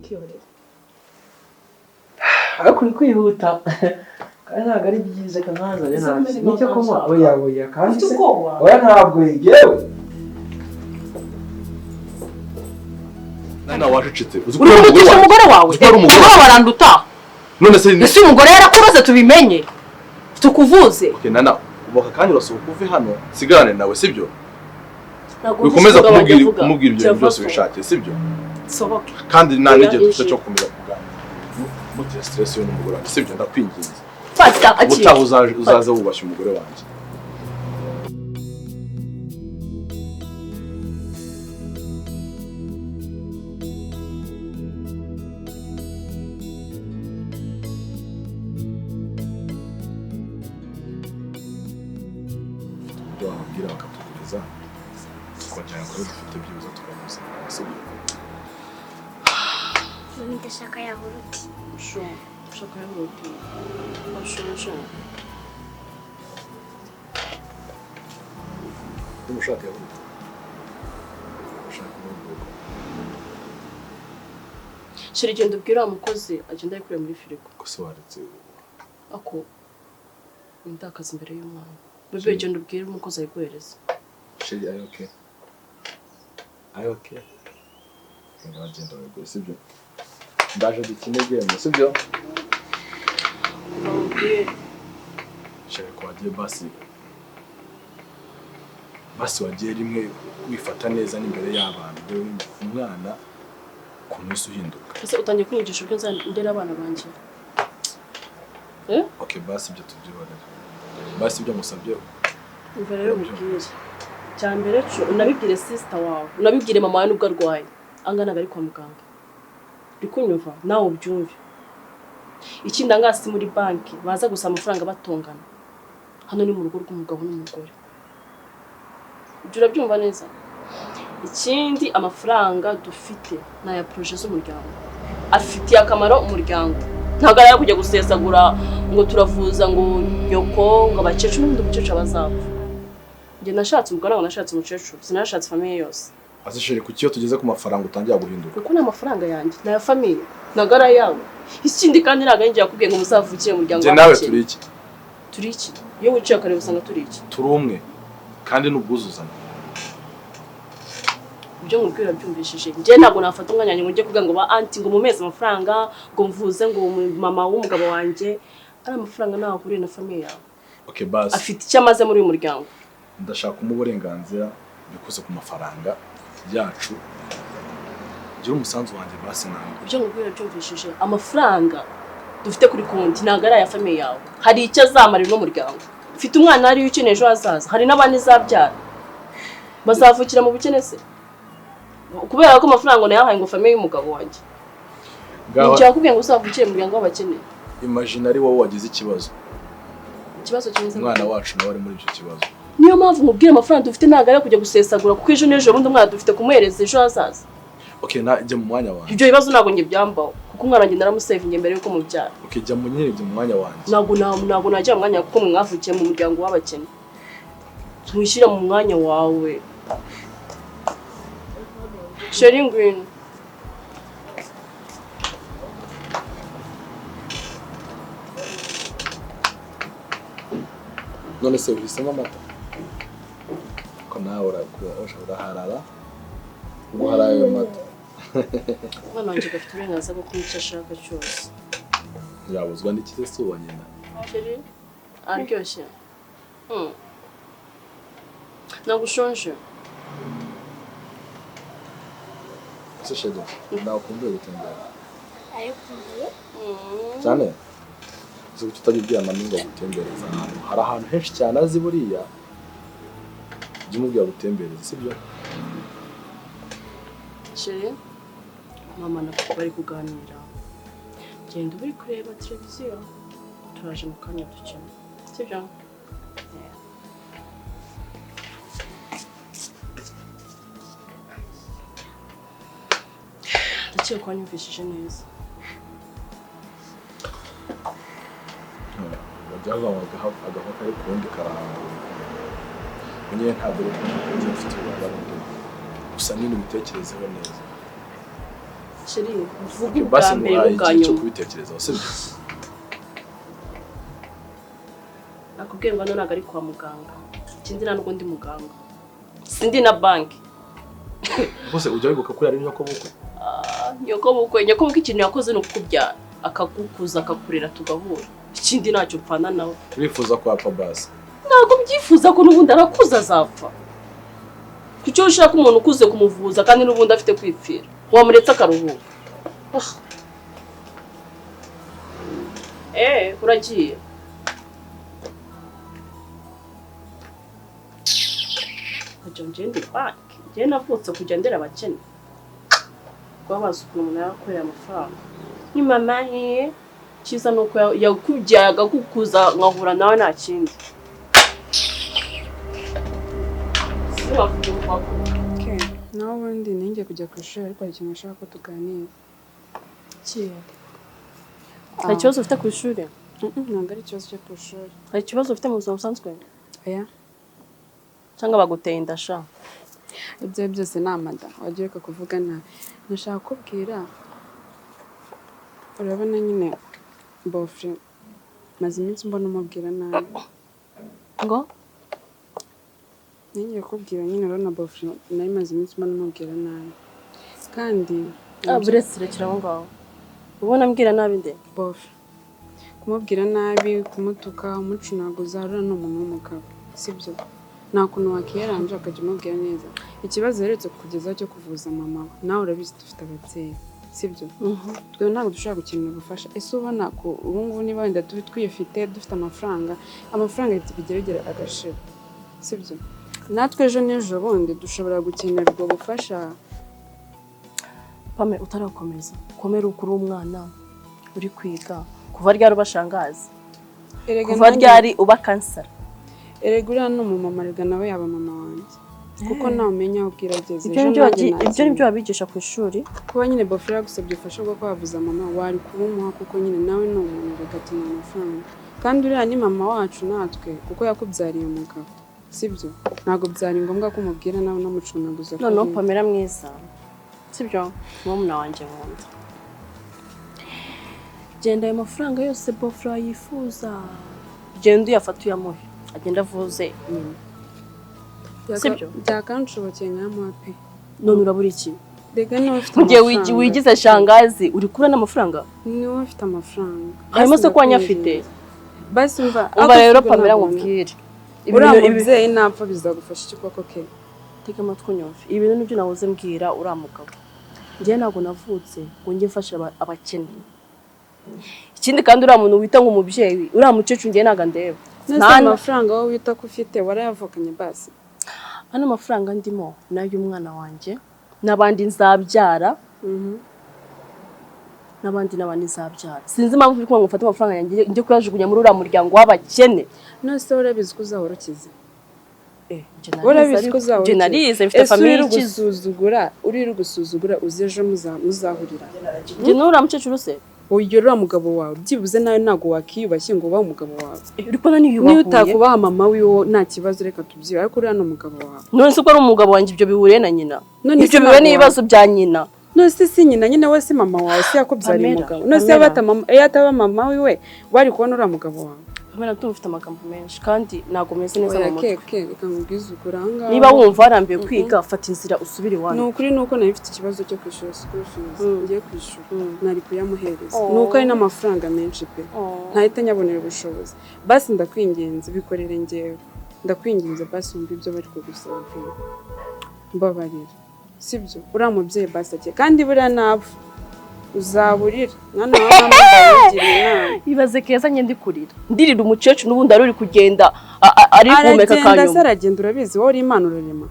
ukiyorera. Ariko ni kwihuta. Kandi ntabwo ari byiza kanazanye ntabwo. Nicyo koma oya kandi se. Oya ntabwo yegewe. Nana washicitse. Uri umugore wawe. Umugore waranduta. None se ese umugore yarakuroze tubimenye. Tukuvuze. Okay nana uboka kandi urasohoka uve hano sigarane nawe sibyo? Bikomeza kumubwira ibyo byose bishakiye sibyo? Sohoke. Kandi nta n'igihe cyo kumira kuganira. Mutira stress yo n'umugore wanjye sibyo ndakwinginze. Fata aki. Uzaza wubashye umugore wanjye. Wabwira bakatuguriza twongera kuri dufite byibuze tukamuza sibyo? Ndashaka yahurute. Shaka yahurute. Shaka. Umushaka yahurute. Ushaka n'ubwo. Shiri genda ubwira umukozi agenda yikure muri firigo. Ko se waretse. Ako ndakaza imbere y'umwana. Bebe genda ubwira umukozi ayiguhereza. Shiri are okay. Are okay. Ngagenda wewe sibyo? Ndaje dukine game sibyo? Okay. Shiri kwagiye basi wagiye rimwe wifata neza n'imbere y'abantu rero umwana kunusu uhinduka. Ese utangiye kunyigisha ubwo ndera abana banje. Okay basi ibyo tubyibonera. Basi ibyo musabye. Imbere rero ubwire. Cyambere cyo unabibwire sister wawe. Unabibwire mama wawe nubwo arwaye. Angana gari kwa muganga. Bikunyumva nawe ubyumve. Ikindi angasi muri banki baza gusa amafaranga batongana. Hano ni mu rugo rw'umugabo n'umugore. Ujura byumva neza. Ikindi amafaranga dufite na ya projet z'umuryango. Afitiye akamaro umuryango. Ntago ari kujya gusesagura ngo turavuza ngo nyoko ngo abakecuru n'undi mucecuru bazapfa. Nge nashatse umugore ngo nashatse umucecuru, sinashatse famille yose. Azishire ku kiyo tugeze ku mafaranga utangiye guhinduka. Kuko na mafaranga yanjye na ya famille nagara yawe. Ikindi kandi naga ngiye akubwiye ngo muzavukire mu muryango wawe. Je nawe turi iki? Turi iki? Iyo wicaye kare usanga turi iki? Turi umwe kandi n'ubwuzuzana. Ibyo ngubwira byumvishije. Nje ntago nafata umwanya ngo ngiye kuvuga ngo ba anti ngo mumeze amafaranga ngo mvuze ngo mama w'umugabo wanjye ari amafaranga naho kuri na famille yawe. Okay basi. Afite icyo amaze muri uyu muryango. Ndashaka umuburenganzira bikuze ku mafaranga yacu. Gira umusanzu wanjye basi nawe. Ibyo ngubwira byumvishije. Amafaranga dufite kuri konti ntago ari ya famille yawe. Hari icyo azamarira n'umuryango. Ufite umwana ari ukeneye ejo hazaza. Hari n'abandi zabyara. Bazavukira mu bukene se. Kubera ko amafaranga nayahaye ngo famille y'umugabo wanjye. Nicyo yakubwiye ngo uzavukire mu muryango w'abakene. Imagine ari wowe wagize ikibazo. Ikibazo kimeze umwana wacu nawe ari muri icyo kibazo. Niyo mpamvu mubwira amafaranga dufite ntago ari kujya gusesagura kuko ejo n'ejo bundi umwana dufite kumuhereza ejo hazaza. Okay najya mu mwanya wanjye. Ibyo bibazo ntago nge byambaho kuko umwana wanjye naramusavinge mbere yuko mubyara. Okay jya mu nyine mu mwanya wanjye. Ntago najya mu mwanya kuko mwavukiye mu muryango w'abakene. Tumwishyira mu mwanya wawe. Sharing green. None se uhisemo amata? Ko nawe uraharara? Uguhara ayo mata. Mwana wanjye gafite uburenganzira bwo kumwica ashaka cyose. Yabuzwa n'iki se uwa nyina? Sheri, aryoshye. Nagushonje. Ese shede, nakumbuye gutembera. Ayikumbuye? Cyane. Zuko tutajya mama ngo gutembereza ahantu. Hari ahantu henshi cyane azi buriya. Jimubya gutembereza sibyo? Sheri, mama na papa bari kuganira. Genda uri kureba televiziyo. Turaje mu kanya dukina. Sibyo? Ndakeka ko wanyumvishije neza. Bajyaga agaho kari kundi karanga. Unye ntabwo uri kumwe ufite ubabara. Gusa nyine ubitekerezeho neza. sheri vuga ubwa mbere n'ubwanyuma kubitekerezaho sibyo nakubwiye ngo none ari kwa muganga ikindi nta n'undi muganga sindi na banki bose ujya wibuka ko yari nyoko bukwe nyoko bukwe ikintu yakoze ni ukukubyara akagukuza akakurera tugahura ikindi ntacyo upfana nawe wifuza kwa pabasi ntabwo mbyifuza ko n'ubundi arakuza azapfa kucyo ushaka umuntu ukuze kumuvuza kandi n'ubundi afite kwipfira wamuretse akaruhuka uragiye ajya ngende banki njye navutse kujya ndera abakene kuba bazi ukuntu umuntu yakorera amafaranga ni mama ye cyiza nuko yakubyaye agakukuza nkahura nawe nta kindi nawe ubundi ninjye kujya ku ishuri ariko hari ikintu nashaka ko tuganira hari ikibazo ufite ku ishuri ntabwo ari ikibazo cyo ku ishuri hari ikibazo ufite mu buzima busanzwe oya cyangwa baguteye inda sha ibyo byose ni amada wagiye kuvuga nabi nashaka kubwira urabona nyine bofre maze iminsi mbona umubwira nabi ngo ninjye kubwira nyine urabona bofre nayo maze iminsi mbona umubwira nabi kandi buretse rekera aho ngaho ubona ambwira nabi nde bofre kumubwira nabi kumutuka umucunaguza urabona ni umuntu w'umugabo sibyo nta kuntu wakiyaranje akajya umubwira neza ikibazo yeretse kukugezaho cyo kuvuza mama we nawe urabizi dufite ababyeyi sibyo twe ntabwo dushobora gukenera ubufasha ese ubona ko ubu ngubu niba wenda twifite dufite amafaranga bigeragera agashira sibyo natwe ejo n'ejo bundi dushobora gukenera ubwo bufasha pame utarakomeza komera ukuri umwana uri kwiga kuva ryari ubashangazi kuva ryari uba kansara erega uriya ni umumama rega nawe yaba mama wanjye kuko nawe umenya aho bwirageze ibyo ni byo babigisha ku ishuri kuba nyine bofre yagusabye ubufasha bwo kwavuza mama wari kubumuha kuko nyine nawe ni umuntu bigatuma amafaranga kandi uriya ni mama wacu natwe kuko yakubyariye umugabo sibyo ntabwo byari ngombwa ko umubwira nawe unamucunaguza noneho pamera mwiza sibyo murumuna wanjye nkunda genda ayo mafaranga yose bofre yifuza genda uyafata uyamuhe agenda avuze nyine sibyo byakanshobokeye nkamuha pe none urabura iki rega niwe ufite amafaranga wigize shangazi uri kubura n'amafaranga niwe ufite amafaranga harimo se ko wanyafite basi mva rero pamera nkubwire uriya mubyeyi napfa bizagufasha iki koko ke tega amatwi unyumve ibintu nibyo nahoze mbwira uriya mugabo njyewe ntabwo navutse ngo njye mfashe abakene ikindi kandi uriya muntu wita nk'umubyeyi uriya mukecuru njyewe ntabwo ndeba nta amafaranga wowe wita ko ufite warayavukanye basi hano amafaranga ndimo n'ay'umwana wanjye n'abandi nzabyara n'abandi nzabyara sinzi impamvu uri kumwe mufata amafaranga yanjye njye kuyajugunya muri uriya muryango w'abakene nose urabizi ko uzahora ukize urabizi ko uzahora narize mfite famille uri gusuzugura uzi ejo muzahurira njye n'uriya mukecuru se uriya mugabo wawe byibuze nawe ntabwo wakiyubashye ngo ubahe umugabo wawe niyo utakubaha mama wiwe nta kibazo reka tubyibe ariko uriya ni umugabo wawe none se ko ari umugabo wanjye ibyo bihuriye na nyina ibyo bihuye n'ibibazo bya nyina none si nyina nyine we si mama wawe si yakubyariye umugabo none se iyo ataba mama wiwe wari kubona uriya mugabo wawe kubera ko ufite amagambo menshi kandi ntabwo meze neza mu mutwe reka nkubwize ukuri aha ngaha niba wumva warambiwe kwiga fata inzira usubire iwanyu ni ukuri nuko nari mfite ikibazo cyo kwishyura school fees ngiye kwishyura nari kuyamuhereza nuko ari n'amafaranga menshi pe ntahita nyabonera ubushobozi basi ndakwinginze bikorere ngewe ndakwinginze basi wumva ibyo bari kugusaba mbabarira sibyo uriya mubyeyi basi ake kandi buriya napfa uzaburira mwana wawe ntugire inama ibaze keza njye ndikurira ndirira umukecuru n'ubundi ari uri kugenda ari kumeka kanyuma aragenda urabizi wowe uri imana urarema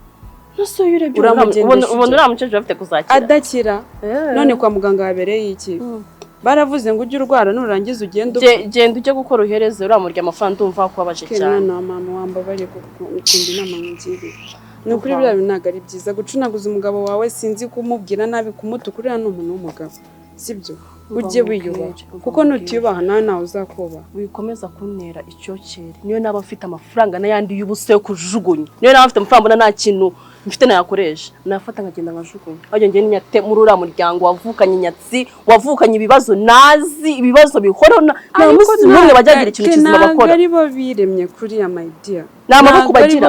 nose uyu urebye ubona uriya mukecuru afite kuzakira adakira none kwa muganga habereye iki baravuze ngo ujye urwara nurangiza ugenda ujye gukora uhereze uriya murya amafaranga ndumva kubabaje cyane mwana wa mama wambabariye ukunda inama nk'igiri ni ukuri biriya bintu ntabwo ari byiza gucunaguza umugabo wawe sinzi kumubwira nabi kumutukurira ni umuntu w'umugabo sibyo ujye wiyubaha kuko nutiyubaha nawe ntawe uzakubaha wikomeza kuntera icyokere niyo naba mfite amafaranga n'ayandi y'ubusa yo kujugunya niyo naba mfite amafaranga mbona nta kintu mfite nayakoresha nafata nkagenda nkajugunya ajye ngiye nyate muri uriya muryango wavukanye inyatsi wavukanye ibibazo nazi ibibazo bihora na musi n'umwe bajyagira ikintu kizima bakora ari bo biremye kuri ya my dear namaboko bagira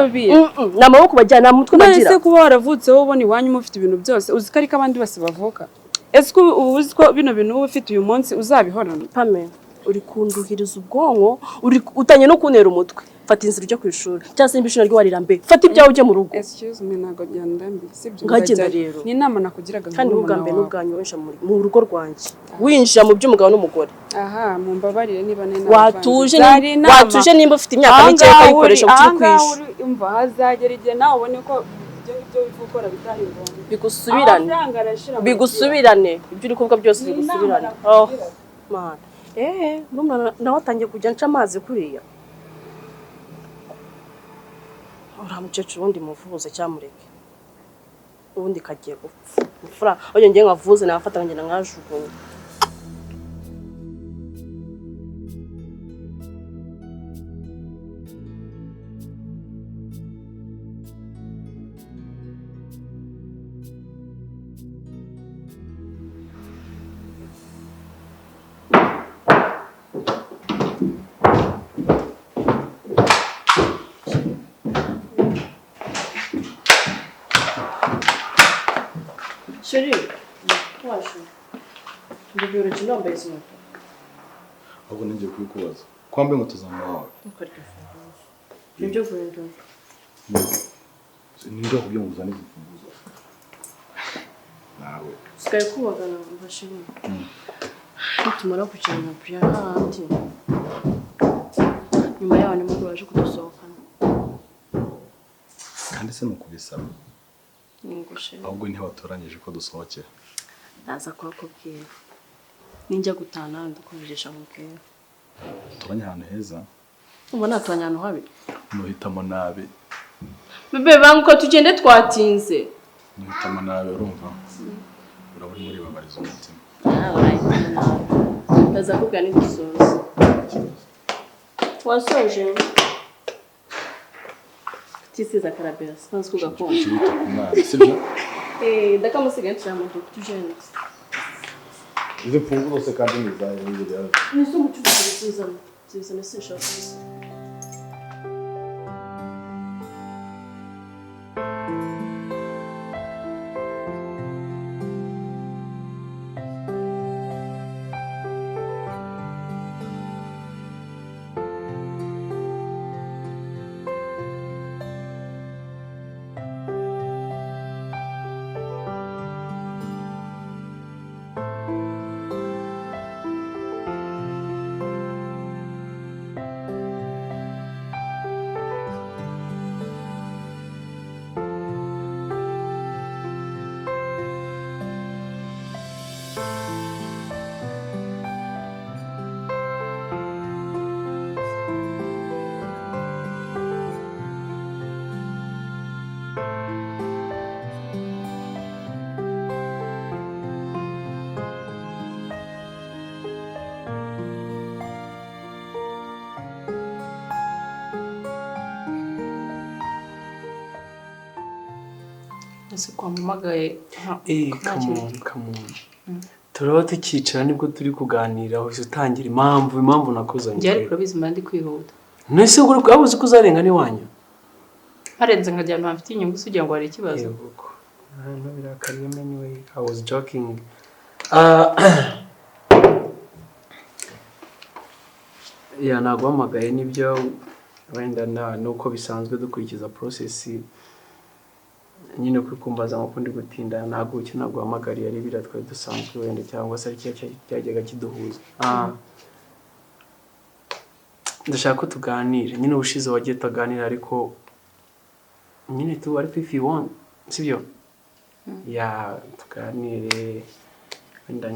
namaboko bagira na mutwe bagira ese kuba waravutse wowe ubona iwanyu mufite ibintu byose uziko ariko abandi bose bavuka ese uzi ko bino bintu uba ufite uyu munsi uzabihorana pame uri kunduhiriza ubwonko uri utanye no kunera umutwe fata inzira ujya ku ishuri cyangwa se imbishino rw'warira mbe fata ibyawe ujye mu rugo excuse me nago byandambi sibyo ngagenda rero ni inama nakugiraga kandi ugambe n'ubwanyu wenje mu rugo rwanjye winjira mu by'umugabo n'umugore aha mumbabarire niba nena watuje nimba ufite imyaka mike kayikoresha ukiri kwisha umva hazagera igihe nawe ubone ko ibyo gukora bitari ngombwa bigusubirane ibyo uri kuvuga byose bigusubirane oh man murumuna nawe atangiye kujya nca amazi kuriya uriya mukecuru ubundi muvuze cyamureke ubundi kagiye gupfa mfura oye ngiye nkavuze nafata ngenda nkajugunye Sheri, waje. Ndibyo rero nambaye izo nkweto. ahubwo ningiye kubikubaza kwambe inkweto za mama wawe nibyo vundo ninde wakubwiye ngo uzane izifunguzo nawe sikaye kubagana mbashimye tumara kugenda priya handi nyuma yaho ni muri waje kudusohokana kandi se nukubisaba ngushe ahubwo ntiwatoranyije ko dusohokera naza kwakubwira ninjya gutana ndakuvugisha mukera turanye ahantu heza ubona natwanya ahantu habi nuhitamo nabi bebe banguka tugende twatinze nuhitamo nabi urumva uraburi muri babariza umutima ndaza kubwira n'igusoza wasoje tisiza karabera sinzi kugakunda sibyo ndakamusigaye tujamuje tujende izi mfunguzo se kandi nizaye n'ibiri yawe nizo mucuruzi zizana sinshaka ese kwamamagaye come on turaba tukicara nibwo turi kuganira uhise utangira impamvu nakozanye njye ariko bizima ndi kwihuta nese uri kwabuze ko uzarenga ni wanyu harenze nkajya ahantu hafite inyungu sugira ngo hari ikibazo yego no birakariye anyway I was joking ya naguhamagaye nibyo wenda nuko bisanzwe dukurikiza process nyine kukumbaza ngo ndi gutinda ntago cyo naguhamagariye ari biratwaye dusanzwe wenda cyangwa se cyajyaga kiduhuza ndashaka ko tuganira nyine ubushize wagiye tuganira ariko nyine tu ariko if you want sibyo ya tuganire wenda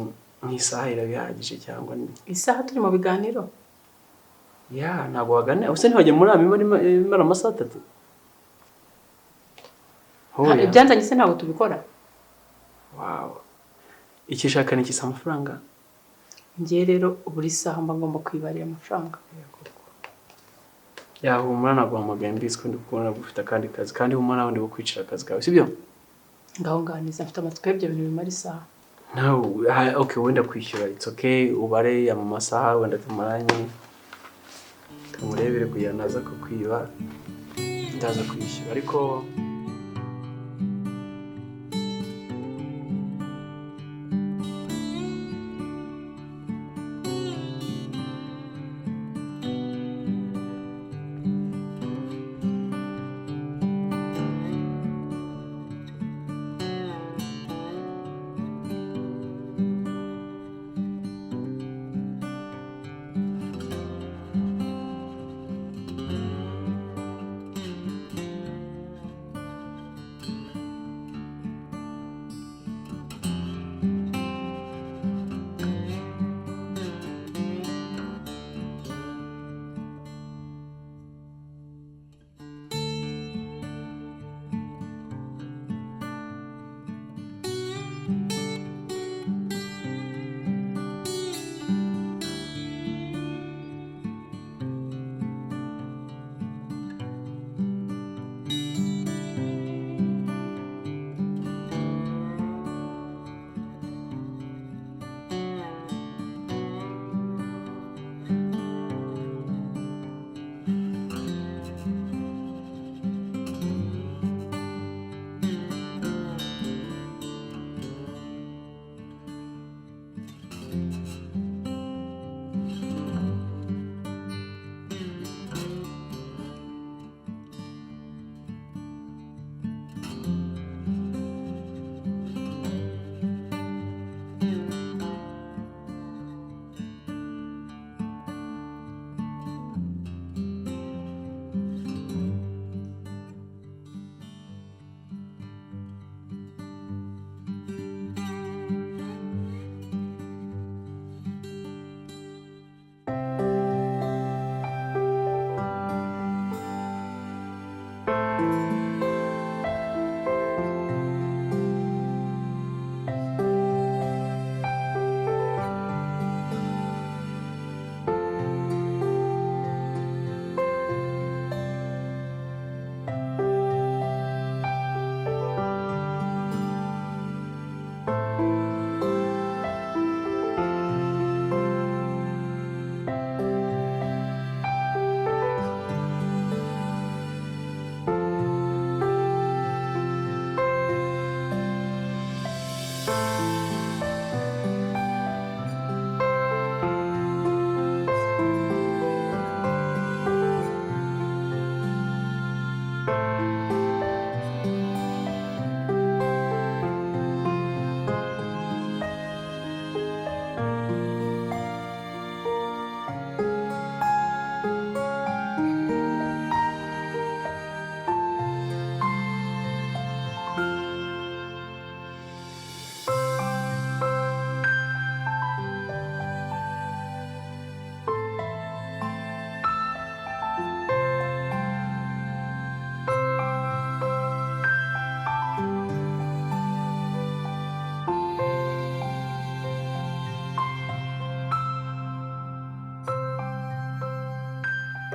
nk'isaha irabihagije cyangwa isaha turi mu biganiro ya ntago waganira ubuse ntiwajya muri amara amasaha 3 ibyanzanye se ntabwo tubikora wow ikishaka ni kisa amafaranga ngiye rero buri saha mba ngomba kwibarira amafaranga Humura naguhamagaye mbizi ko ndi kubona gufite akandi kazi kandi humura nawe ndi bukwicira akazi kawe sibyo? Ngaho nganiza mfite amatwi y'ibyo bintu bimara isaha. No, okay, wenda kwishyura. It's okay. Ubare ya masaha wenda tumaranye. Tumurebere kugira naza kukwiba. Ndaza kwishyura ariko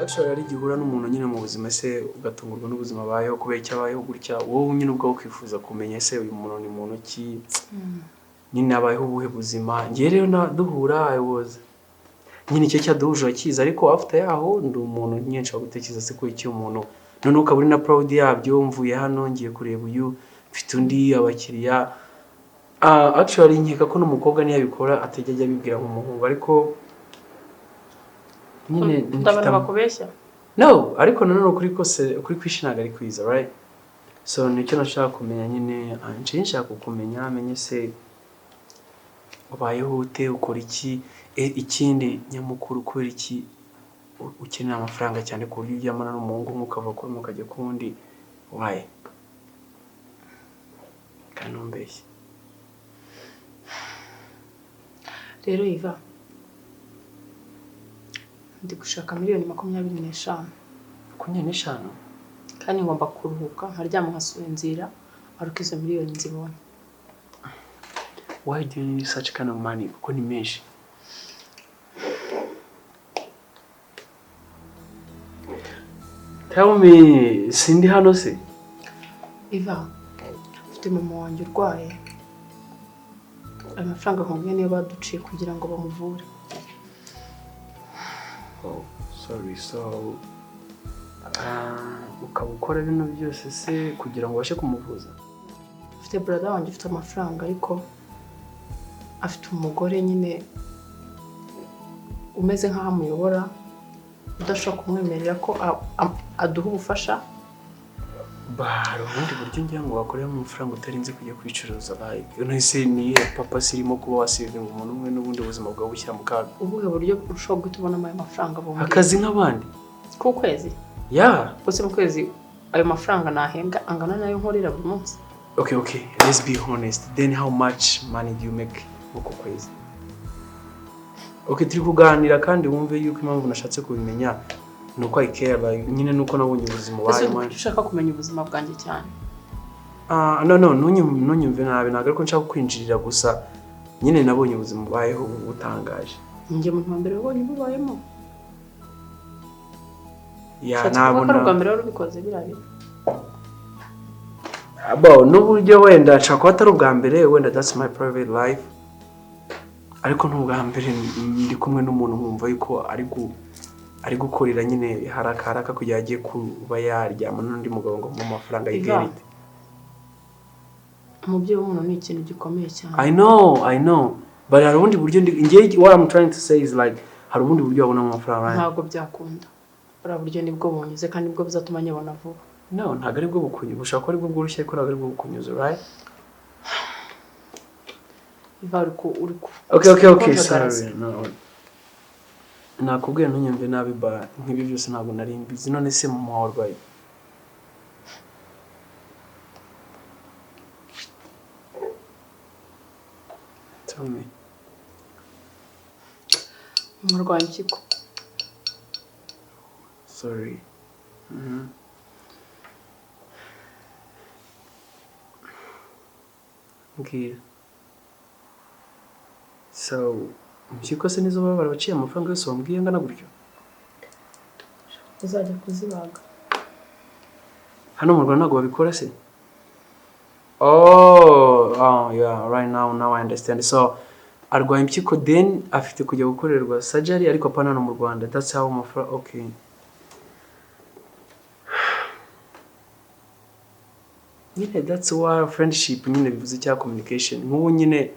actually ari gihura n'umuntu nyine mu buzima se ugatungurwa n'ubuzima bayeho kubera icyo abayeho gutya wowe nyine ubwo kwifuza kumenya se uyu muntu ni muntu ki nyine abayeho ubuhe buzima ngiye rero duhura I was nyine icyo cyaduhuje akiza ariko after yaho ndi umuntu nyinshi wagutekereza se ko iki umuntu none ukaba uri na proud yabyo mvuye hano ngiye kureba uyu mfite undi abakiriya actually nkeka ko n'umukobwa niyo abikora atajya abibwira nk'umuhungu ariko nyine ndabona bakubeshya no ariko nanone kuri kwishinaga ari kwiza right so nicyo nashaka kumenya nyine nshaka kumenya amenye se ubayeho ute ukora iki ikindi nyamukuru kubera iki ukenera amafaranga cyane ku buryo ujyamana n'umuhungu nk'ukava kuri mukajya kundi why kanombeshye rero Yvan ndi gushaka miliyoni 25 kandi ngomba kuruhuka nkaryama nkasubiza aruko izo miliyoni nzibona. Why do you need such kind of money? Kuko ni menshi. Tell me, sindi hano se? Yvan, ufite mama wanjye urwaye. Amafaranga nkubwiye niyo baduciye kugira ngo bamuvure. Oh, sorry, so ukaba ukora bino byose se kugira ngo ubashe kumuvuza? Ufite brother wanjye ufite amafaranga ariko afite umugore nyine umeze nk'aho amuyobora udashobora kumwemerera ko aduha ubufasha. Hari ubundi buryo ngira ngo wakorera amafaranga utarinze kujya kwicuruza like nahise ni papa sirimo kuba wasivinga umuntu umwe n'ubundi ubuzima bwawe bushyira mu kaga. Ubuhe buryo ushobora guhita ubonamo ayo mafaranga bombi? Akazi nk'abandi ku kwezi? Yeah. Bose mu kwezi ayo mafaranga nahembwa angana nayo nkorera buri munsi. Okay, let's be honest. Then how much money do you make uko kwezi? Okay, turi kuganira kandi wumve yuko impamvu nashatse kubimenya nuko I care nyine nuko nabonye ubuzima bayo. Ushaka kumenya ubuzima bwanjye cyane? No, ntunyumve nabi, ntabwo ariko nshaka kwinjirira gusa nyine nabonye ubuzima bayeho butangaje. Njye mu mbere wabonye ububayemo? Ya nabona ko mbere wari ubikoze birabira. N'uburyo wenda nshaka ko atari ubwa mbere, wenda that's my private life. Ariko n'ubwa mbere ndi kumwe n'umuntu nkumva yuko ari gukorera nyine haraka kugira agiye kuba yaryama n'undi mugabo ngo mu mafaranga yigerite. Umubyeyi w'umuntu ni ikintu gikomeye cyane. I know. But hari ubundi buryo what I'm trying to say is like hari ubundi buryo wabona mu mafaranga. Ntabwo byakunda. Bura buryo nibwo bunyuze kandi nibwo bizatuma nyabona vuba. No, ntabwo ari bwo bukunyuze. Ushaka ko ari bwo bworoshye ariko ntabwo ari bwo bukunyuze, right? Yvan, Okay, sorry. No. Nakubwiye ntunyumve nabi nk'ibi byose ntabwo nari mbizi. None se mu warwaye? Tell me. Umurwayi impyiko. Sorry. Okay. So, impyiko se nizo baba barabaciye amafaranga yose wambwiye ngana gutyo? Uzajya kuzibaga. Hano mu Rwanda ntabwo babikora se? Oh, yeah, right now I understand. So, arwaye impyiko then afite kujya gukorerwa surgery ariko apana no mu Rwanda. That's how amafaranga, okay. Nyine that's why friendship nyine bivuze cya communication. Nk'ubu nyine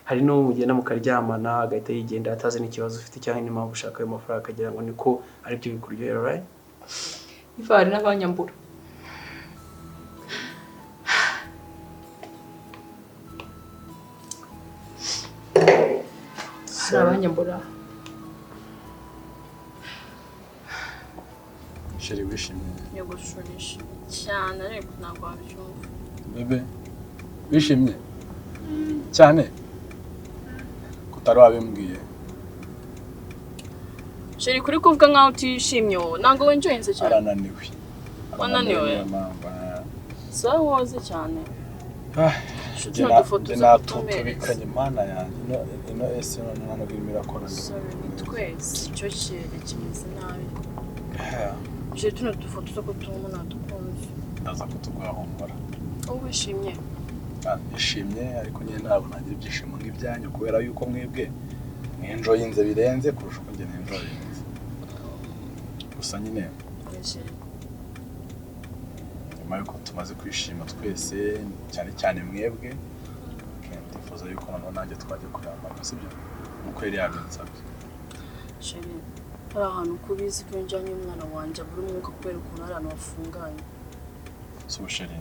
hari no mugenda mukaryamana agahita yigenda atazi n'ikibazo ufite cyangwa n'impamvu ushaka ayo mafaranga akagira ngo niko ari byo bikuryohera, right? Yvan n'abanyambura. Abanyambura. Sheri wishimye. Yego shurisha cyane ariko ntabwo wabyumva. Bebe wishimye cyane kutari wabimbwiye. Sheri kuri kuvuga nkaho utishimye wowe ntabwo wenjoyinze cyane. Arananiwe. Wananiwe. Sawa woze cyane. Natubikanye mana yanjye ino ese none birakora. Sorry twese cyo cyere kimeze nabi. Je tuno dufoto zo kutumuna nadukunze. Ndaza kutugahomora. Wishimye? Nishimye ariko nyine ntabwo nagira ibyishimo nk'ibyanyu kubera yuko mwebwe mwenjoyinze birenze kurusha uko njye nenjoyinze. Gusa nyine nyuma yuko tumaze kwishima twese cyane mwebwe kandi ndifuza yuko nanjye twajya kuramba sibyo nuko yari yabinsabye. Sheri hari ahantu kubizi ko njyanye umwana wanjye buri mwuka kubera ukuntu ari ahantu hafunganye. So Sheri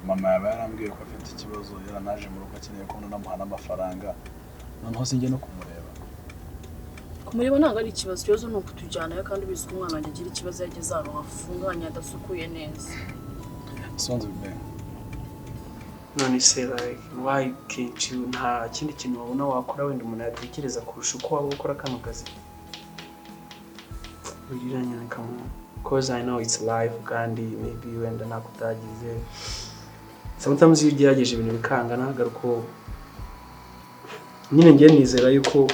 mama yaba yarambwiye ko afite ikibazo yaranaje mu rugo akeneye ko namuha n'amafaranga noneho sinjye no kumureba. Kumureba ntabwo ari ikibazo ni ukutujyanayo kandi ubizi ko umwana wanjye agira ikibazo yageze ahantu hafunganye adasukuye neza. Sonze bibe. None se like why can't you nta kindi kintu wabona wakora wenda umuntu yatekereza kurusha uko waba ukora kano kazi? Wiriranye nkamu because I know it's life kandi maybe wenda nakutagize. Sometimes iyo ugerageje ibintu bikanga nagaruko nyine ngiye nizera yuko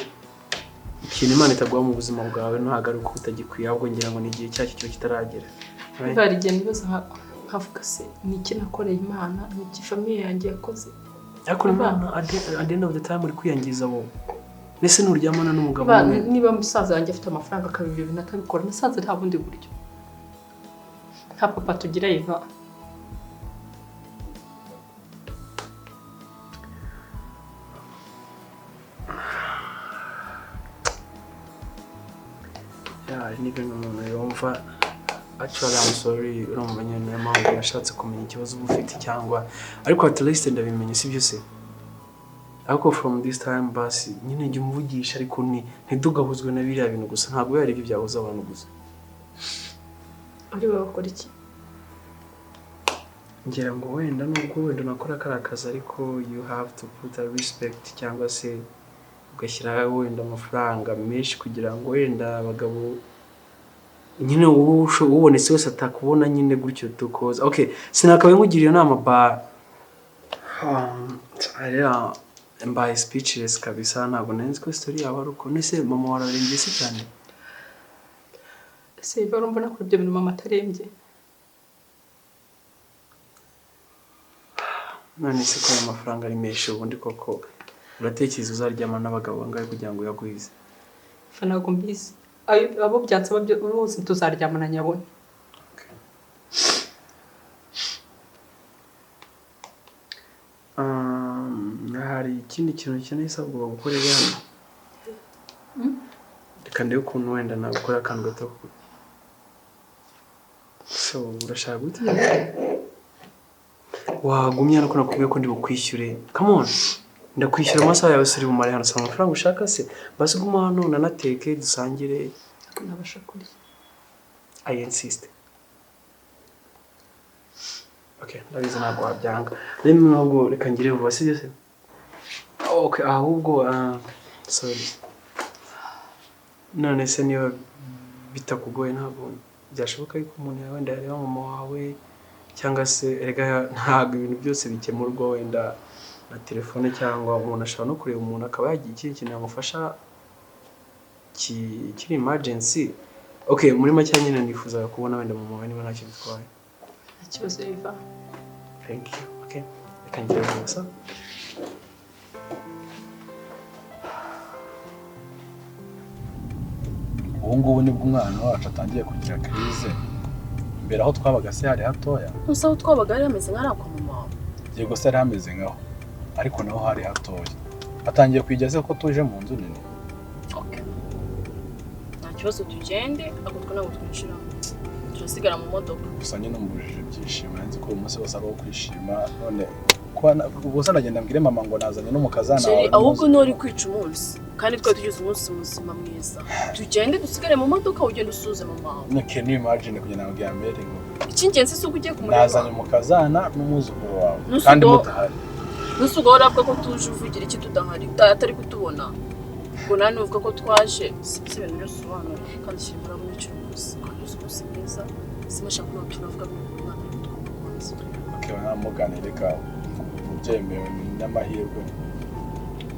ikintu Imana itaguha mu buzima bwawe ntabwo ari uko utagikwiye ahubwo ngira ngo ni igihe cyacyo cyo kitaragera. Bari igihe nibaza nkavuga se ni iki nakoreye Imana ni iki famiye yanjye yakoze. Ariko Imana at the end of the time uri kwiyangiza wowe. Mbese nuryamana n'umugabo niba musaza wanjye afite amafaranga akabibyo binatabikora nasanze nta bundi buryo. Nta papa tugira Yvan. niba umuntu yumva actually I'm sorry urumva nyine mpamvu yashatse kumenya ikibazo uba ufite cyangwa ariko at least ndabimenye sibyo se. Ariko from this time basi nyine njye umuvugisha ariko ntidugahuzwe na biriya bintu gusa ntabwo yari ibyo byahuza abantu gusa. Ari wowe ukora iki? Ngira ngo wenda nubwo wenda nakora kara kazi ariko you have to put a respect cyangwa se ugashyira wenda amafaranga menshi kugira ngo wenda abagabo nyine ubonetse wese atakubona nyine gutyo tukoza. Okay, sinakabaye nkugiriye inama mbaye speechless kabisa ntabwo nzi ko story yawe ari uko. Nese mama wararembye se cyane? Ese Yvan mbona ko ibyo bintu mama atarembye. None se ko amafaranga ari menshi ubundi koko uratekereza uzaryama n'abagabo bangahe kugira ngo yaguhize? Ntabwo mbizi. Abo byansaba bose tuzaryamana nyabone. Hari ikindi kintu ukeneye isabwa gukorera hano. Reka ndebe ukuntu wenda nagukora akantu gato. So urashaka gute? Wagumye nuko nakubwiye ko ndi bukwishyure. Come on. Ndakwishyura amasaha yawe suri bumare hano sa amafaranga ushaka se. Basi guma hano nanateke dusangire. Nabasha kurya. I insist. Okay, ndabizi ntabwo wabyanga. Rero ntabwo reka ngire vuba sibyo se. Okay, ahubwo sorry. None se niba bitakugoye ntabwo byashoboka yuko umuntu yawe wenda yareba mama wawe cyangwa se erega ntabwo ibintu byose bikemurwa wenda na telefone cyangwa umuntu ashobora no kureba umuntu akaba yagiye ikindi kintu yamufasha kiri emergency. Okay, muri make nyine nifuza kubona wenda mama wawe niba ntacyo bitwaye. Nta kibazo Yvan. Thank you. Okay, reka ngire vuba. Ubu ngubu nibwo umwana wacu atangiye kugira crise. Mbere aho twabaga se hari hatoya. Gusa aho twabaga hari hameze nk'arakwa mama. Yego se hari hameze nkaho. Ariko naho hari hatoya. Atangiye kwijyaze ko tuje mu nzu nini. Okay. Nta kibazo tugende agutwa ntabwo twinjira. Turasigara mu modoka. Gusa nyine umubujije byishimo nzi ko uyu munsi wose ari uwo kwishima. None ubwo nagenda mbwire mama ngo nazanye n'umukazana wawe. Ahubwo nori kwica umunsi. Kandi twa tugize umunsi muzima mwiza. Tugende dusigare mu modoka ugende usuze mama. Can you imagine kugenda mu gambere ngo icy'ingenzi se ugiye kumureba. Nazanye umukazana n'umuzukuru wawe. Kandi mutahari. Nusugo uravuga ko tuje uvugira iki tudahari. Atari kutubona. Ngo nani uvuga ko twaje. Si ibintu byose usobanura. Kandi shimura mu icyo umunsi. Kandi umunsi mwiza. Simashaka no tunavuga mu mwana w'utwakunze. Okay, namuganire ka ubyemewe n'amahirwe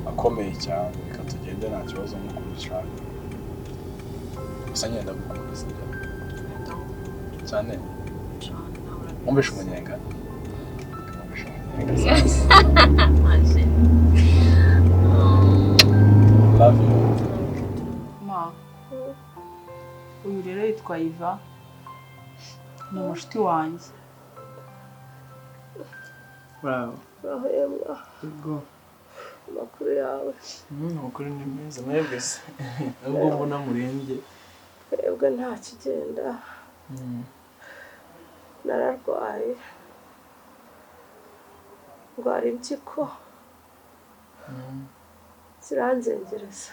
akomeye cyane reka tugende nta kibazo nk'uko ubishaka. Gusa ngenda gukunda sibyo cyane umbesha umunyenga. Love you. Ma. Uyu rero yitwa Yvan. Ni umushuti wanjye. Wow. Yego. Makuru yawe. Makuru ni meza mwebwe se. Nubwo mbona murembye. Twebwe nta kigenda. Nararwaye. Ndwara impyiko. Ziranzengereza.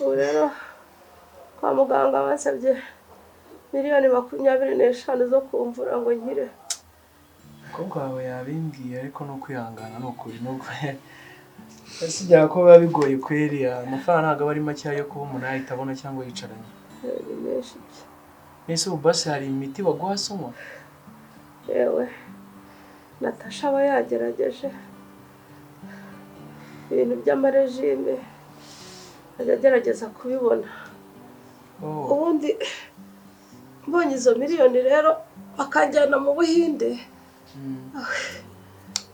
Ubu rero kwa muganga basabye miliyoni 25 zo kumvura ngo nkire. Umukobwa wawe yabimbwiye ariko no kwihangana no kuri nubwo sijya ko biba bigoye kweri amafaranga ntabwo ari make yo kuba umuntu ahita abona cyangwa yicaranye. Ni menshi. Nese ubase hari imiti baguha somwa? Yewe Natasha aba yagerageje ibintu by'amarejime agerageza kubibona ubundi mbonye izo miliyoni rero bakanjyana mu Buhinde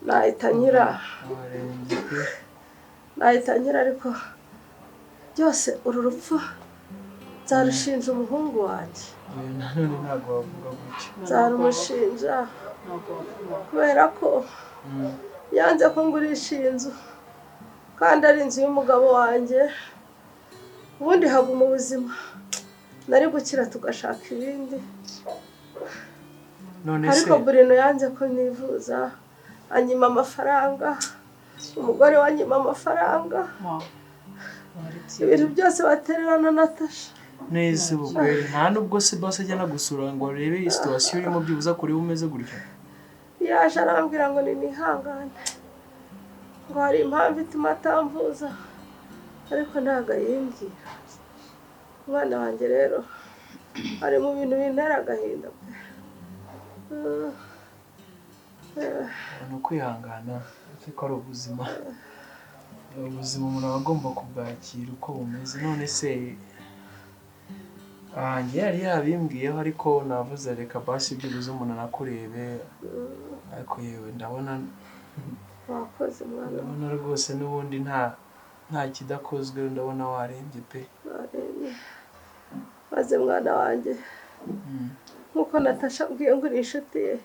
nahita nyira ariko byose uru rupfu nzarushinja umuhungu wanjye nanone ntabwo wavuga gutya nzarumushinja kubera ko yanze ko ngurisha inzu kandi ari inzu y'umugabo wanjye ubundi haguma ubuzima nari gukira tugashaka ibindi ariko Bruno yanze ko nivuza anyima amafaranga umugore wanyima amafaranga ibintu byose batererana Natasha neza ubwo nta nubwo se bose ajyana gusura ngo arebe situation urimo byibuza kuri umeze gutyo yaje arambwira ngo ni nihangane ngo hari impamvu ituma atamvuza ariko ntago yimbwira umwana wanjye rero ari mu bintu bintera agahinda ni ukwihangana ariko ari ubuzima umuntu aba agomba kubwakira uko bumeze none se njye yari yabimbwiyeho ariko navuze reka basi byibuze umuntu anakurebe ariko yewe ndabona wakoze mwana ndabona rwose n'ubundi nta kidakozwe ndabona warembye pe maze mwana wanjye nkuko Natasha ambwiye ngo uri inshuti ye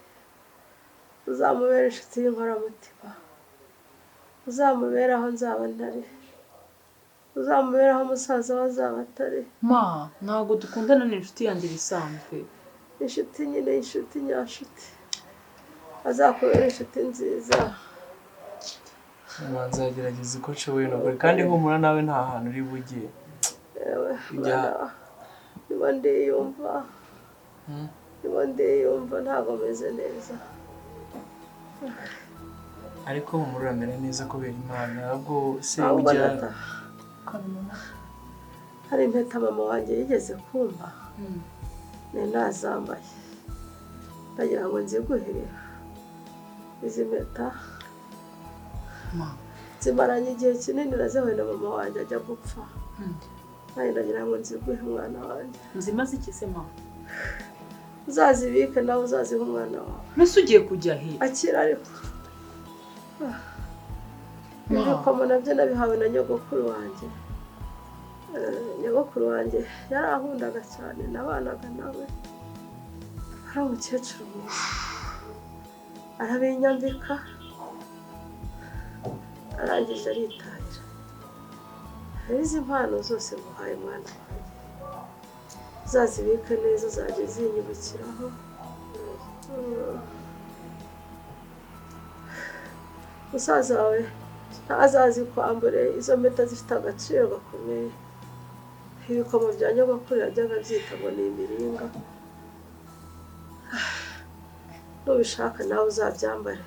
uzamubera inshuti y'inkoramutima uzamubera aho nzaba ntari uzamubera aho umusaza we azaba atari ntabwo dukundana n'inshuti yanjye bisanzwe inshuti nyine inshuti nyashuti azakubera inshuti nziza nzagerageza uko nshoboye nukuri kandi humura nawe nta hantu uri bujye niba ndiyumva ntabwo meze neza ariko humura uramera neza kubera Imana ahubwo se ujya hari impeta mama wanjye yigeze kumva ni nazambaye ndagira ngo nziguhire izi mpeta zimaranye igihe kinini nazihuye na mama wanjye ajya gupfa nanjye ndagira ngo nziguhe umwana wanjye zimaze iki se mama uzazibike nawe uzaziha umwana wawe mbese ugiye kujya he akira ariko ibikomo nabyo nabihawe na nyogokuru wanjye nyogokuru wanjye yarankundaga cyane nabanaga nawe ari umukecuru mwiza arabinyambika arangije aritahira izi mpano zose nguhaye mwana wanjye uzazibike neza uzajya uzinyibukiraho musaza wawe ntazazikwambure izo mpeta zifite agaciro gakomeye ibikomo bya nyogokuru yajyaga abyita ngo ni imiringa nubishaka nawe uzabyambare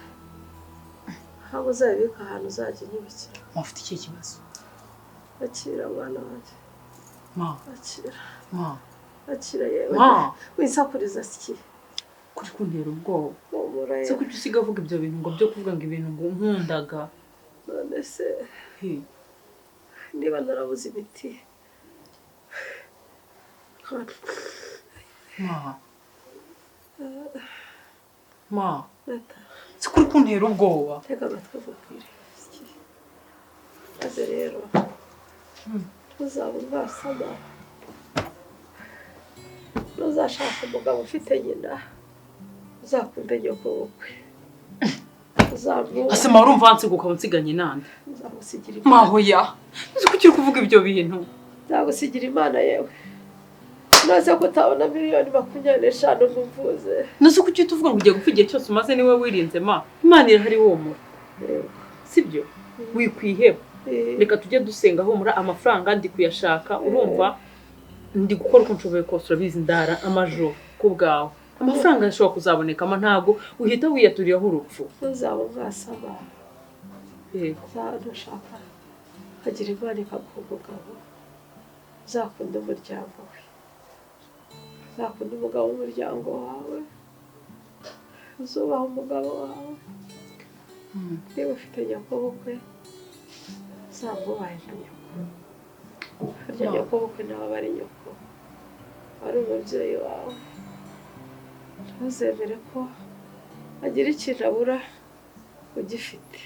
ntabwo uzabibika ahantu uzajya unyibukira ufite iki kibazo akira mwana wanjye akira yewe wisakuriza iki kuri kuntera ubwoba se kuki usiga avuga ibyo bintu ngo byo kuvuga ngo ibintu ngo nkundaga none se niba narabuze imiti se kuri kuntera ubwoba tega amatwi ubwire maze rero uzaba urwasama nuzashaka umugabo ufite nyina uzakunde nyoko bukwe ase mawe urumva wansiga unsiganye nande uzamusigira mahoya uzi ko ukiri kuvuga ibyo bintu nzagusigira Imana yewe naze kutabona miliyoni 25 nkumvuze nazo kuki tuvuga ngo ugiye gupfa igihe cyose umaze niwe wirinze Imana irahari womura sibyo wikwiheba reka tujye dusenga humura amafaranga ndi kuyashaka urumva ndi gukora uko nshoboye kose urabizi ndara amajoro ku bwawe amafaranga ashobora kuzaboneka ntago uhita wiyaturiyeho urupfu uzaba bwasaba yego zadashaka agira Imana ikakugabo uzakunda umuryango we uzakunda umugabo w'umuryango wawe uzubaha umugabo wawe niba ufite nyakobukwe uzamwubahe nyoko harya nyoko bukwe nawe aba ari nyoko ari umubyeyi wawe ntuzemere ko agira ikintu abura ugifite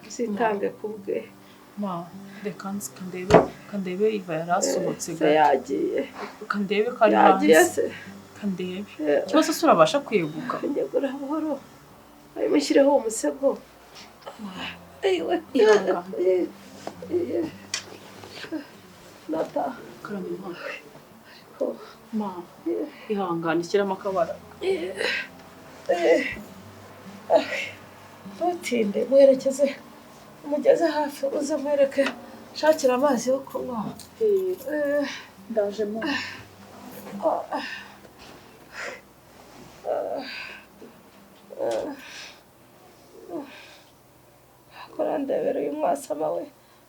uzitange ku bwe ma reka nzi kandebe Yvan yarasohotse se yagiye kandebe kari yagiye se kandebe kibazo surabasha kweguka njyagura buhoro ayimushyireho umusego ayiwe Nata karame ma ihangane ishyiramo akabara ntutinde muherekeze umugeze hafi uze mwereke shakira amazi yo kunywa ndajemo kora ndebera uyu mwasama we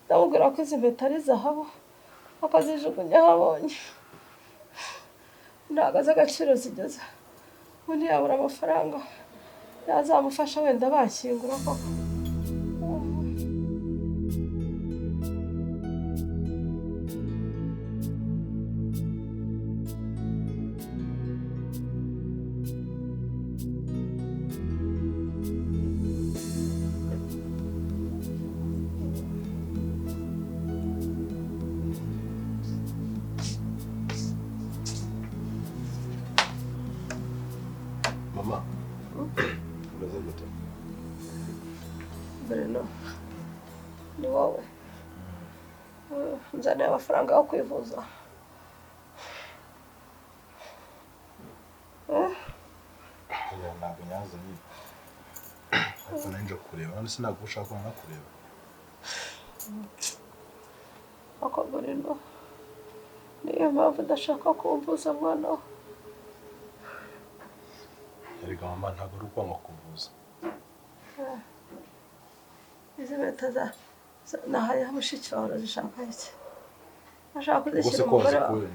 ndamubwira ko izi mpeta ari zahabu akazijugunya ahabonye ntabwo azi agaciro zigeze ubu ntiyabura amafaranga yazamufasha wenda bashyingura koko Mama, uraza gute? Bruno, ni wowe nzaniye amafaranga yo kwivuza Ntabwo nyazanye ariko nanjye kureba none sinabwo ushaka kubona kureba ako Bruno niyo mpamvu udashaka kumvuza mwana we erega mama ntabwo ari ukwanga kuvuza izi mpeta nahaye mushiki wawe urazishaka iki ashaka kuzishyira umugore wawe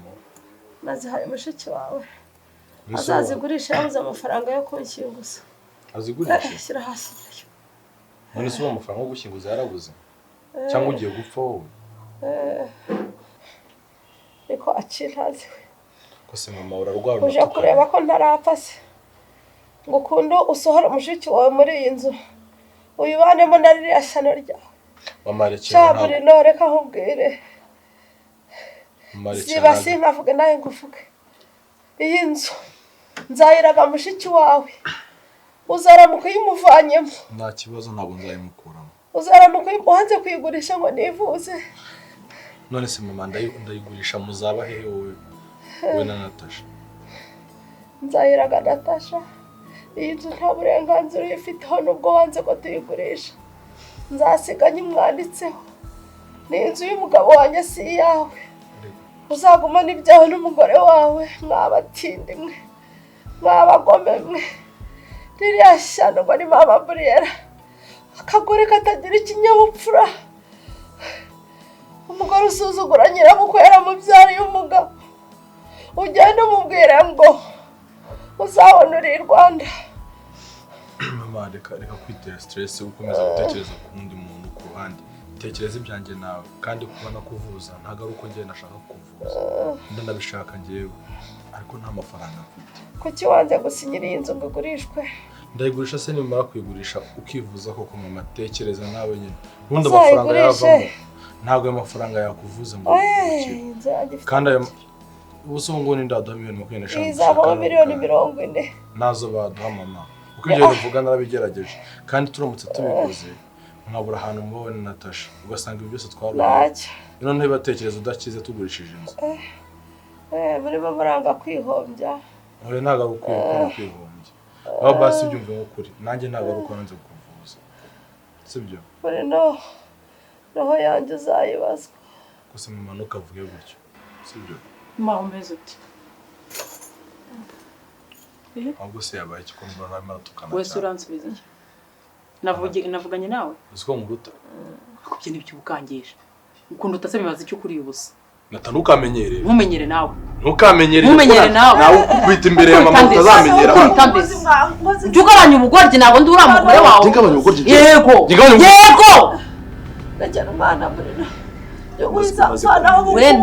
nazihaye mushiki wawe azazigurisha yabuze amafaranga yo kunshyinguza azigurisha shyira hasi nayo none se uwo amafaranga yo gushyinguza yarabuze cyangwa ugiye gupfa wowe niko acintazi we ko se mama urarwara uje kureba ko ntarapfa se ngo ukunde usohora mushiki wawe muri iyi nzu uyibanemo na ririya shyano ryawe mama rekera ntabwo Bruno reka nkubwire ziba sinkavuge nawe nguvuge iyi nzu nzayiraga mushiki wawe uzaramuka uyimuvanyemo nta kibazo ntabwo nzayimukuramo uzaramuka uhanze kuyigurisha ngo nivuze none se mama ndayigurisha muzaba hehe wowe na Natasha nzayiraga Natasha iyi nzu nta burenganzira uyifiteho nubwo wanze ko tuyigurisha nzasiga nyimwanditseho ni inzu y'umugabo wanjye si iyawe uzagumana ibyawe n'umugore wawe mwabatindi mwe mwabagome mwe ririya shyano ngo ni mama Briella akagore katagira ikinyabupfura umugore usuzugura nyirabukwe yaramubyariye umugabo ugenda umubwire ngo uzabona uri i Rwanda mama reka kwitera stress ukomeza gutekereza ku wundi muntu ku ruhande tekereza ibyanjye nawe kandi kubona kuvuza ntago ari uko ngiye nashaka kuvuza ndanabishaka ngewe ariko nta mafaranga mfite kuki wanze gusinyira iyi nzu ngo igurishwe ndayigurisha se nimara kuyigurisha ukivuza koko mama tekereza nawe nyine ubundi amafaranga yavamo ntago ayo mafaranga yakuvuza ngo kandi ayo ubuso ngo ni ndaduha miliyoni 25 izaba miliyoni 40 nazo baduha mama uko ibyo bivuga narabigerageje kandi turamutse tubikoze nkabura ahantu mubone Natasha ugasanga ibyo byose twaruye none ntibatekereza udakize tugurishije inzu muri bamaranga kwihombya oya ntago ari kwihombya aho basi byumve nk'ukuri nanjye ntago ari uko nanze kuvuza sibyo roho yanjye uzayibazwa gusa mama ntukavuge gutyo sibyo ma umeze uti ahubwo se yabaye iki ko mbona arimo aratukana wese uransubiza iki navuganye nawe uziko nguruta kubye n'ibyo ukangisha ukunda utasaba imaze icyo kuri ubusa Nata ntukamenyere ntumenyere nawe ntumenyere nawe ukwita imbere ya mama utazamenyera ugabanya ubugoryi ntabwo ndi uriya mugore wawe ngabanya ubugoryi yego najyana umwana Bruno we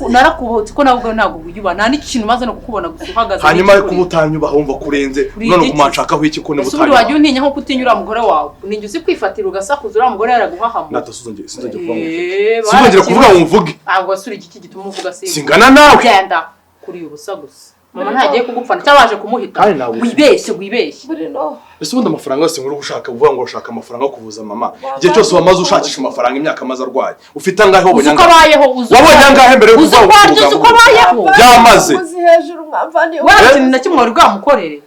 narakuhotse ko nawe ntabwo wiyuba nta n'ikintu maze no kukubona gusa uhagaze hanyuma ariko ubutanyuba wumva kurenze none kumanshakaho iki ko ne butanyuba ese wajya untinya nko kutinyura umugore wawe ninjye uzi kwifatira ugasakuza uriya mugore yaraguhahamo sinzongera kuvuga ngo mvuge ntabwo wasura iki gituma uvuga singana nawe genda kuri ubusa gusa mama ntagiye kugupfana cyabaje kumuhita wibeshye Bruno ese ubundi amafaranga yose nguru gushaka uvuga ngo ushaka amafaranga yo kuvuza mama igihe cyose wamaze ushakisha amafaranga imyaka amaze arwaye ufite angahe wabonye angahe mbere yo kuvuga ngo ukabayeho byamaze uzi hejuru mwamvani wati na kimwe wari bwamukorere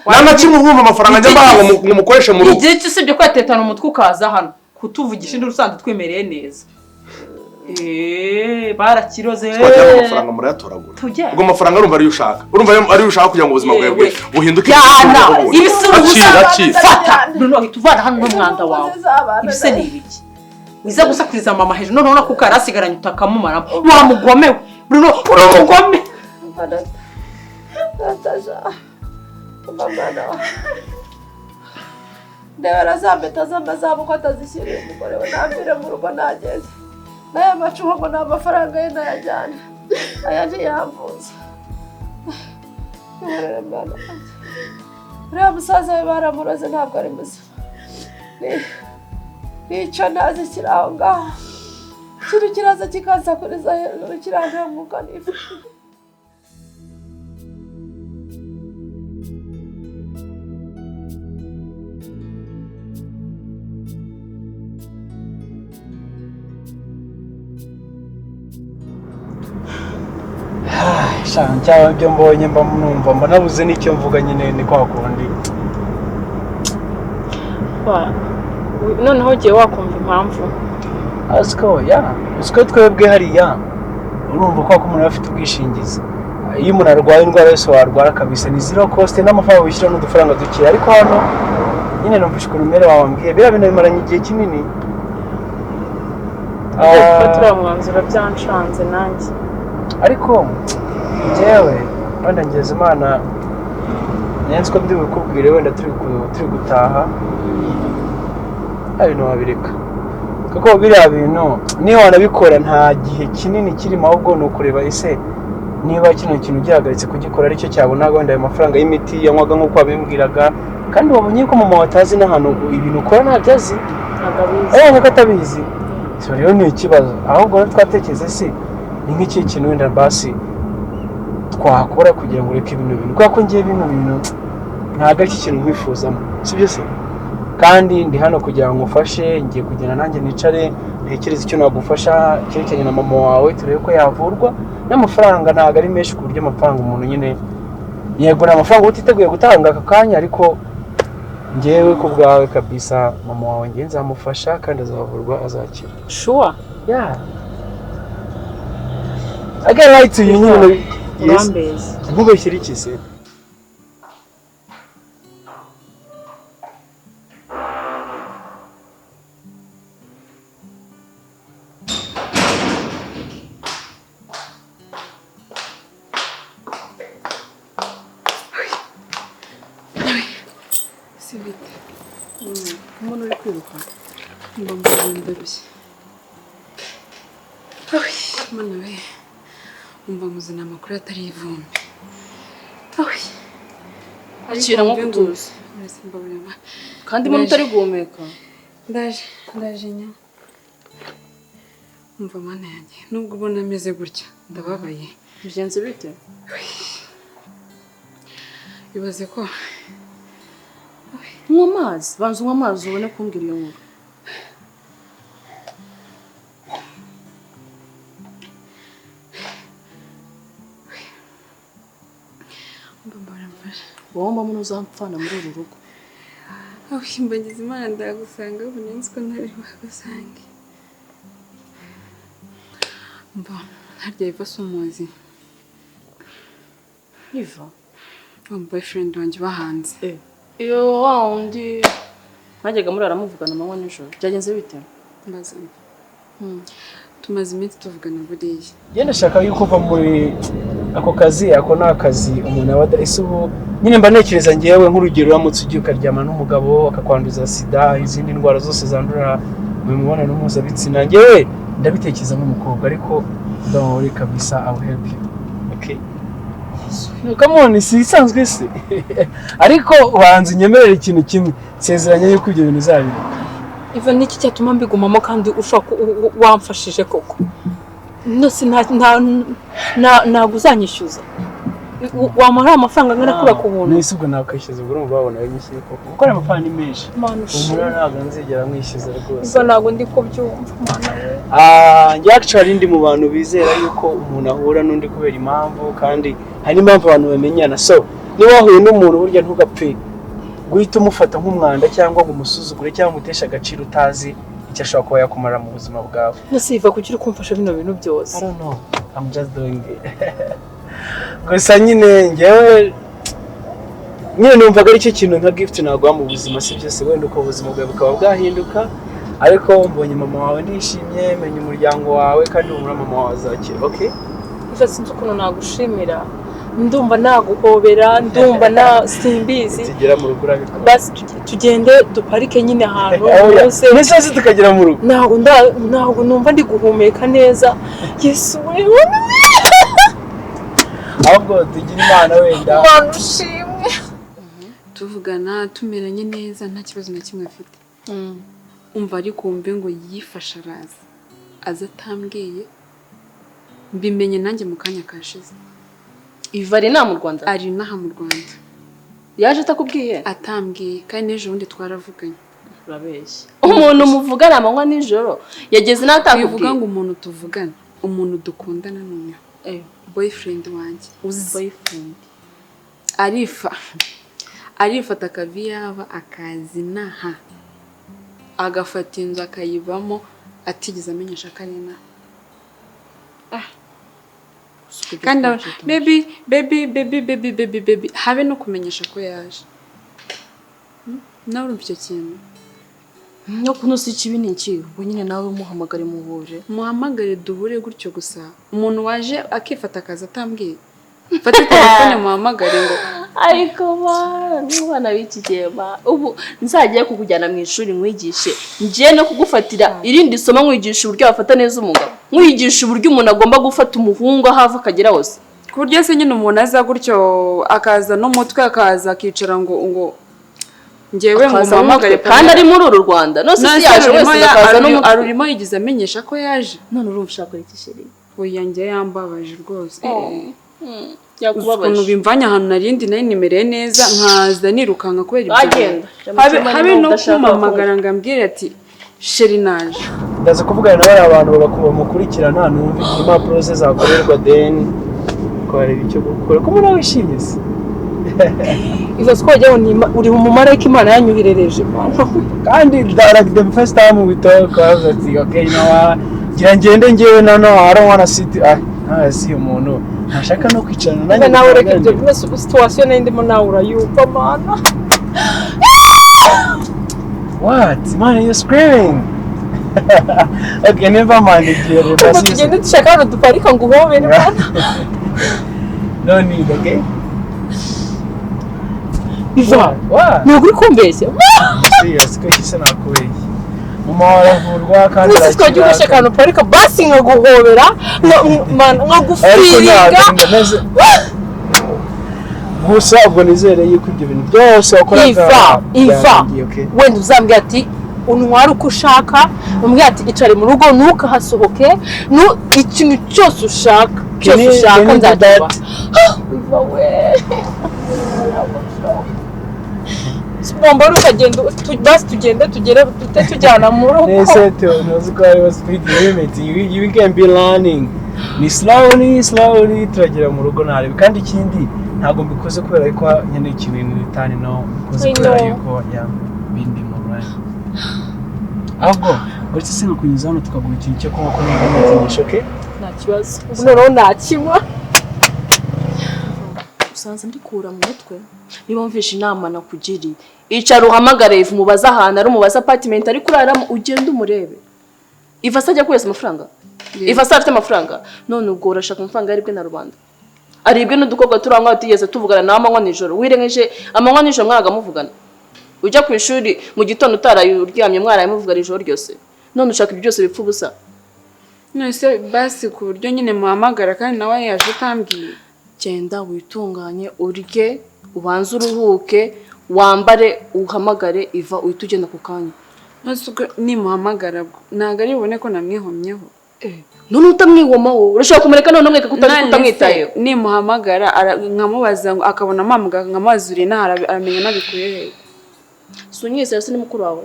nana kimwe urumva amafaranga njya mbaha ngo mukoreshe mu rugo igihe cyose byo kwatetana umutwe ukaza hano kutuvugisha indi rusanzwe twemereye neza barakiroze twajya amafaranga murayatoragura ubwo amafaranga urumva ari ushaka kugira ngo ubuzima bwawe buhinduke ibisuru fata Bruno hituvana hano n'umwanda wawe ibise ni ibiki wiza gusakuriza mama hejuru none ko karasigaranye utakamumara wa mugomewe Bruno urumugome Natasha mama ndabara zambeta zamazabu ko atazishyiriye umugore we nambire mu rugo nageze naya macuho ngo n'amafaranga ye nayajyana aya ntiyamvuza uriya musaza we baramuroze ntabwo ari muzima nicyo nazi kiri aho ngaho kiri kiraza kikansakuriza hejuru kirantambuka n'ifu cyangwa ibyo mbonye mba numva mba nabuze n'icyo mvuga nyine ni kwa kundi noneho ugiye wakumva impamvu aziko twebwe hariya urumva ko umuntu afite ubwishingizi iyo umuntu arwaye indwara yose warwara kabisa ni zero cost n'amafaranga wishyura n'udufaranga duke ariko hano nyine numvise ukuntu umere wambwiye biriya bintu bimaranye igihe kinini gufatira umwanzuro byanshanze nanjye ariko njyewe wenda ngeze imana nyenzi ko ndi bukubwire wenda turi gutaha ibintu wabireka kuko biriya bintu niba wanabikora nta gihe kinini kirimo ahubwo ni ukureba ese niba kino kintu gihagaritse kugikora aricyo cyabona wenda ayo mafaranga y'imiti yanywaga nk'uko wabimbwiraga kandi wabonye ko mama watazi n'ahantu ibintu ukora ntabyo azi abonye ko atabizi rero ni ikibazo ahubwo twatekereza se ni nk'iki kintu wenda basi twakora kugira ngo ureke ibintu kubera ko ngiye bino bintu ntabwo ari ikintu nkwifuzamo sibyo se kandi ndi hano kugira ngo ngufashe ngiye kugenda nanjye nicare ntekereze icyo nagufasha cyerekeranye na mama wawe turebe ko yavurwa n'amafaranga ntabwo ari menshi ku buryo amafaranga umuntu nyine yego ni amafaranga utiteguye gutanga aka kanya ariko ngewe ku bwawe kabisa mama wawe ngiye nzamufasha kandi azavurwa azakira sure I get right to you, yes. Nkubeshyira iki se? Sibite. Umuntu uri kwiruka. Mbambara ndarushye. Mana we. Umva muzina amakuru atari ivumbi. Akira nko kutuza. Kandi mbona utari guhumeka. Ndaje nya. Umva mana yanjye nubwo ubona ameze gutya ndababaye. Bigenze bite? Ibaze ko unywa amazi, banza unywa amazi ubone kumbwira iyo nkuru. Wowe mama ntuzamfana muri uru rugo. Mbagize Imana ndagusanga ubunenzi ko ntari wagusange. Mba harya Yvan si umuzi. Yvan? Boyfriend wanjye bahanze. Iyo wundi mwajyaga muraramuvugana amanywa n'ijoro. Byagenze bite? Mbaza. Tumaze iminsi tuvugana buriya. Yenda shaka yuko uva muri ako kazi ako nakazi umuntu abada isubu nyine mba nekereza ngiyewe nk'urugero uramutse ugiye ukaryama n'umugabo akakwanduza sida izindi ndwara zose zandura mu mibonano mpuzabitsina ngewe ndabitekereza nk'umukobwa ariko don't worry kabisa I'll help you okay come on si isanzwe se ariko ubanza unyemerera ikintu kimwe nsezeranye yuko ibyo bintu uzabireka Yvan niki cyatuma mbigumamo kandi ushaka wamfashije koko nose ntabwo uzanyishyuza wamara amafaranga angana kuri ku buntu nese ubwo nakwishyuza ubwo urumva babona yanyishyuye koko kuko ari amafaranga menshi umuntu ntabwo nzigera mwishyuza rwose ubwo ntabwo ndi kubyumva njye actually ndi mu bantu bizera yuko umuntu ahura n'undi kubera impamvu kandi hari impamvu abantu bamenyana so niba wahuye n'umuntu burya ntugapfe guhita umufata nk'umwanda cyangwa ngo umusuzugure cyangwa umuteshe agaciro utazi icyo ashobora kuba yakumara mu buzima bwawe nose Yvan kugira ukumfasha bino bintu byose I don't know I'm just doing it gusa nyine njyewe numvaga ari cyo kintu nka gift naguha mu buzima si byose wenda uko ubuzima bwawe bukaba bwahinduka ariko mbonye mama wawe ndishimye menye umuryango wawe kandi umura mama wawe azakira okay Yvan sinzi ukuntu nagushimira ndumva naguhobera ndumva simbizi tugera mu rugo urabikora basi tugende duparike nyine ahantu hose nese tukagera mu rugo ntabwo numva ndi guhumeka neza Yesu wewe ahubwo tugira Imana wenda Imana ushimwe tuvugana tumeranye neza nta kibazo na kimwe afite umva ari kumve ngo yifasha aza atambwiye mbimenye nanjye mu kanya kashize Yvan ari mu Rwanda ari naha mu Rwanda yaje atakubwiye atambwiye kandi n'ejo bundi twaravuganye urabeshya umuntu muvugana amanywa nijoro yageze natakubwiye bivuga ngo umuntu tuvugana umuntu dukundana noneho boyfriend wanjye uzi boyfriend arifata akaviyaba akazinaha agafata inzu akayibamo atigeze amenyesha ko ari inaha kandi baby habe no kumenyesha ko yaje nawe urumva icyo kintu no kunusa ikibi ni iki ubwo nyine nawe muhamagare muhamagare duhure gutyo gusa umuntu waje akifata akazi atambwiye fata telefone muhamagare ngo ariko bana b'ikigema ubu nzagiye kukujyana mu ishuri nkwigishe ngiye no kugufatira irindi somo nkwigisha uburyo wafata neza umugabo nkwigisha uburyo umuntu agomba gufata umuhungu ahava akagera hose ku buryo se nyine umuntu aza gutyo akaza n'umutwe akaza akicara ngo ngewe ngo muhamagare kandi ari muri uru Rwanda nose si yaje wese akaza n'umutwe arurimo yigize amenyesha ko yaje none urumva ushaka iki sheri oya njye yambabaje rwose yakubabaje ukuntu bimvanya ahantu narindi nayo nimereye neza nkaza nirukanka kubera bagenda habe no kumamagara ngambwire ati sheri naje ndaza kuvugana nawe abantu bamukurikirana numva impapuro ze zakorerwa deni ko hari icyo gukora ko muri wishimye se Yvan twajya uri mu marayika Imana yanyuherereje kandi like the first time we talk okay gira ngende ngewe nano I don't wanna sit si umuntu ntashaka no kwicarana nanjye nawe reka ibyo byose situation ndimo nawe urayumva mana what man you screaming okay never mind dear basi tugende dushaka hano duparika ngo uhobere mana no need okay Yvan ntabwo uri kumbeshya serious ko kisa nakubeshya mama waravurwa kandi nasi twagiye gushaka hano parika basi nkaguhobera nkagufiriga gusa ubwo nizere yuko ibyo bintu byose wakoraga Yvan wenda uzambwira ati untwara uko ushaka umbwira ati icare mu rugo ntukahasohoke ikintu cyose ushaka nzagikora Yvan we Bomba ukagenda basi tugende tugere tujyana mu rugo nese tunoze ko ari speed limit you can be learning ni slowly turagera mu rugo nawe kandi ikindi ntago mbikoze kubera ko nyene ikintu bitani no mbikoze kubera yuko bindi mu right ahubwo uretse se no kunyuza hano tukaguha ikintu cyo kunywa ko n'inyigisho okay nta kibazo ubu noneho ntakinywa usanze ndikura mu mutwe niba mvisha inama nakugiriye icara uhamagare Yvan umubaza ahantu ari umubaza apartment ari kuraramo ugende umurebe Yvan ajya kwesa amafaranga Yvan afite amafaranga none ubwo urashaka amafaranga yaribwe na rubanda aribwe n'udukobwa turangwa batigeze tuvugana na amanywa nijoro wirengeje amanywa nijoro mwaraga muvugana ujya ku ishuri mu gitondo utaraye uryamye mwaraye muvugana ijoro ryose none ushaka ibyo byose bipfa ubusa Nese basi ku buryo nyine muhamagara kandi nawe yaje utambwiye. Genda witunganye urye ubanze uruhuke wambare uhamagare Iva uhita ugenda ku kanya. Nese nimuhamagara ntago ari bubone ko namwihomyeho. None utamwihoma wowe urashaka kumureka none mweka kutamwitaye. Nimuhamagara nkamubaza ngo akabona mamuga nkamazuri na aramenya nabikuye he. Sunyise yase ni mukuru wawe.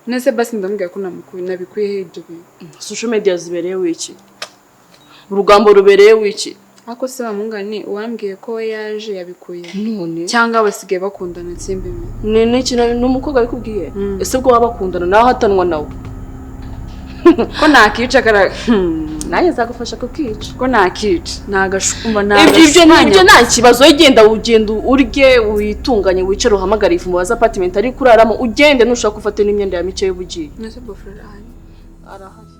Nese basi ndambwira ko nabikuye he ibyo bintu. Social media zibereye wiki. Urugambo rubereye wiki. Ako se bamungani uwambwiye ko yaje yabikuye. None cyangwa basigaye bakundana nsimbi. Nene kina n'umukobwa bikubwiye. Ese bwo babakundana naho hatanwa nawe. Ko nakica kara naye zagufasha kukica. Ko nakica nagashumba ibyo nta kibazo ugenda urye witunganye wicare uhamagara Ifu mu apartment ari kuraramo ugende nushaka gufata n'imyenda ya mice y'ubugiye. Nese bofrera arahari.